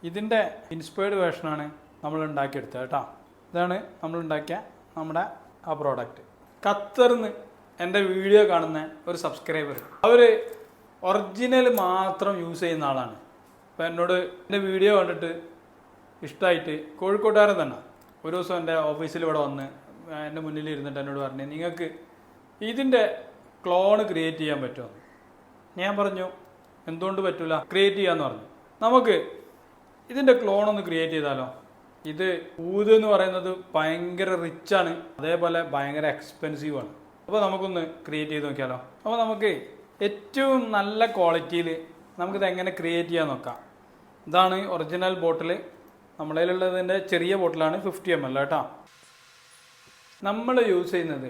ഇതിൻ്റെ ഇൻസ്പയർഡ് വേർഷനാണ് നമ്മൾ ഉണ്ടാക്കിയെടുത്തത് കേട്ടോ. ഇതാണ് നമ്മൾ ഉണ്ടാക്കിയ നമ്മുടെ ആ പ്രോഡക്റ്റ്. ഖത്തറിന്ന് എൻ്റെ വീഡിയോ കാണുന്ന ഒരു സബ്സ്ക്രൈബർ, അവർ ഒറിജിനൽ മാത്രം യൂസ് ചെയ്യുന്ന ആളാണ്. അപ്പോൾ എന്നോട് എൻ്റെ വീഡിയോ കണ്ടിട്ട് ഇഷ്ടമായിട്ട്, കോഴിക്കോട്ടുകാരൻ തന്നെ, ഒരു ദിവസം എൻ്റെ ഓഫീസിൽ ഇവിടെ വന്ന് എൻ്റെ മുന്നിൽ ഇരുന്നിട്ട് എന്നോട് പറഞ്ഞു, നിങ്ങൾക്ക് ഇതിൻ്റെ ക്ലോണ് ക്രിയേറ്റ് ചെയ്യാൻ പറ്റുമോ? ഞാൻ പറഞ്ഞു എന്തുകൊണ്ട് പറ്റില്ല, ക്രിയേറ്റ് ചെയ്യാമെന്ന് പറഞ്ഞു. നമുക്ക് ഇതിൻ്റെ ക്ലോണൊന്ന് ക്രിയേറ്റ് ചെയ്താലോ? ഇത് ഊത് എന്ന് പറയുന്നത് ഭയങ്കര റിച്ചാണ്, അതേപോലെ ഭയങ്കര എക്സ്പെൻസീവാണ്. അപ്പോൾ നമുക്കൊന്ന് ക്രിയേറ്റ് ചെയ്ത് നോക്കിയാലോ? അപ്പോൾ നമുക്ക് ഏറ്റവും നല്ല ക്വാളിറ്റിയിൽ നമുക്കിത് എങ്ങനെ ക്രിയേറ്റ് ചെയ്യാൻ നോക്കാം. ഇതാണ് ഒറിജിനൽ ബോട്ടിൽ. നമ്മുടെ കയ്യിലുള്ളതിൻ്റെ ചെറിയ ബോട്ടിലാണ്, 50 ml കേട്ടോ. നമ്മൾ യൂസ് ചെയ്യുന്നത്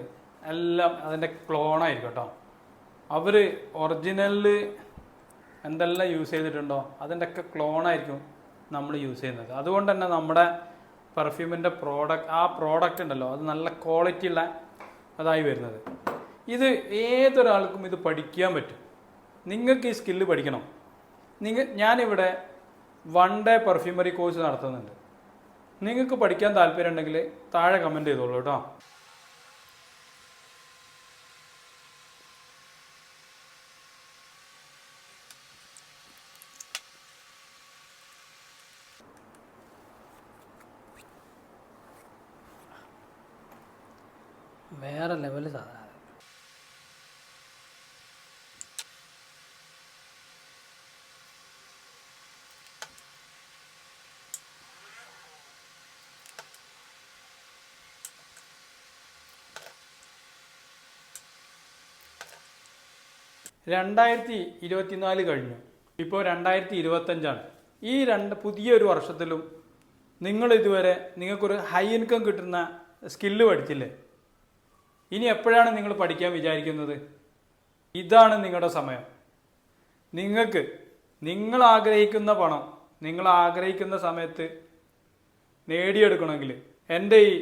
എല്ലാം അതിൻ്റെ ക്ലോണായിരിക്കും കേട്ടോ. അവർ ഒറിജിനലിൽ എന്തെല്ലാം യൂസ് ചെയ്തിട്ടുണ്ടോ അതിൻ്റെ ഒക്കെ ക്ലോണായിരിക്കും നമ്മൾ യൂസ് ചെയ്യുന്നത്. അതുകൊണ്ട് തന്നെ നമ്മുടെ പെർഫ്യൂമിൻ്റെ പ്രോഡക്റ്റ് ഉണ്ടല്ലോ, അത് നല്ല ക്വാളിറ്റി ഉള്ള അതായി വരുന്നത്. ഇത് ഏതൊരാൾക്കും ഇത് പഠിക്കാൻ പറ്റും. നിങ്ങൾക്ക് ഈ സ്കില്ല് പഠിക്കണം. ഞാനിവിടെ 1 day പെർഫ്യൂമറി കോഴ്സ് നടത്തുന്നുണ്ട്. നിങ്ങൾക്ക് പഠിക്കാൻ താല്പര്യം ഉണ്ടെങ്കിൽ താഴെ കമൻറ്റ് ചെയ്തോളൂ കേട്ടോ. വേറെ ലെവല് സാധനം. രണ്ടായിരത്തി 2024 കഴിഞ്ഞു, ഇപ്പോൾ 2025 ഈ പുതിയൊരു വർഷത്തിലും നിങ്ങൾ ഇതുവരെ നിങ്ങൾക്കൊരു ഹൈ ഇൻകം കിട്ടുന്ന സ്കില്ല് പഠിച്ചില്ലേ? ഇനി എപ്പോഴാണ് നിങ്ങൾ പഠിക്കാൻ വിചാരിക്കുന്നത്? ഇതാണ് നിങ്ങളുടെ സമയം. നിങ്ങൾ ആഗ്രഹിക്കുന്ന പണം നിങ്ങൾ ആഗ്രഹിക്കുന്ന സമയത്ത് നേടിയെടുക്കണമെങ്കിൽ എൻ്റെ ഈ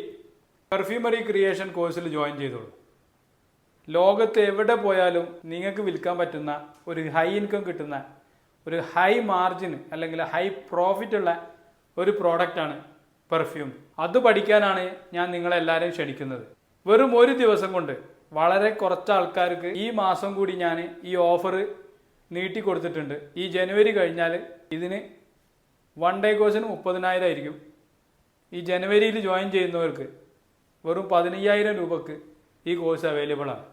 പെർഫ്യൂമറി ക്രിയേഷൻ കോഴ്സിൽ ജോയിൻ ചെയ്തോളൂ. ലോകത്ത് എവിടെ പോയാലും നിങ്ങൾക്ക് വിൽക്കാൻ പറ്റുന്ന ഒരു ഹൈ ഇൻകം കിട്ടുന്ന ഒരു ഹൈ മാർജിൻ അല്ലെങ്കിൽ ഹൈ പ്രോഫിറ്റ് ഉള്ള ഒരു പ്രോഡക്റ്റാണ് പെർഫ്യൂം. അത് പഠിക്കാനാണ് ഞാൻ നിങ്ങളെല്ലാവരെയും ക്ഷണിക്കുന്നത്. വെറും ഒരു ദിവസം കൊണ്ട് വളരെ കുറച്ച് ആൾക്കാർക്ക് ഈ മാസം കൂടി ഞാൻ ഈ ഓഫർ നീട്ടി കൊടുത്തിട്ടുണ്ട്. ഈ ജനുവരി കഴിഞ്ഞാൽ ഇതിന് 1 day കോഴ്സിന് 30,000 ആയിരിക്കും. ഈ ജനുവരിയിൽ ജോയിൻ ചെയ്യുന്നവർക്ക് വെറും 15,000 രൂപക്ക് ഈ കോഴ്സ് അവൈലബിൾ ആണ്.